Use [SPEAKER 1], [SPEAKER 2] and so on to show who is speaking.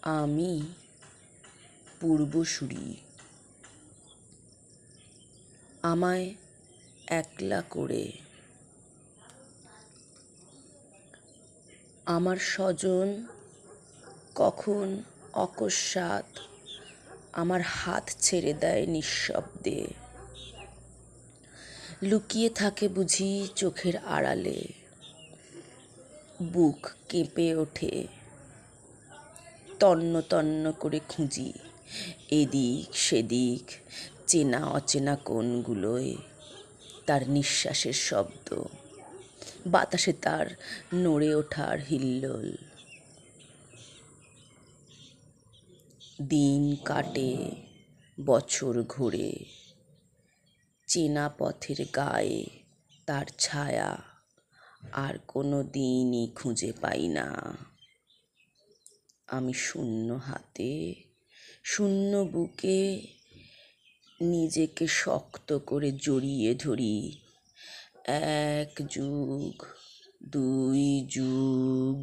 [SPEAKER 1] আমি পূর্বসূরি। আমায় একলা করে আমার স্বজন কখন অকস্মাৎ আমার হাত ছেড়ে দেয় নিঃশব্দে। লুকিয়ে থাকে বুঝি চোখের আড়ালে, বুক কেঁপে ওঠে, তন্ন তন্ন করে খুঁজি এদিক সেদিক, চেনা অচেনা কোণগুলোয় তার নিঃশ্বাসের শব্দ, বাতাসে তার নড়ে ওঠার হিল্লোল। দিন কাটে, বছর ঘোরে, চেনা পথের গায়ে তার ছায়া আর কোনো দিনই খুঁজে পাই না। আমি শূন্য হাতে, শূন্য বুকে নিজেকে শক্ত করে জড়িয়ে ধরি। 1 যুগ, 2 যুগ।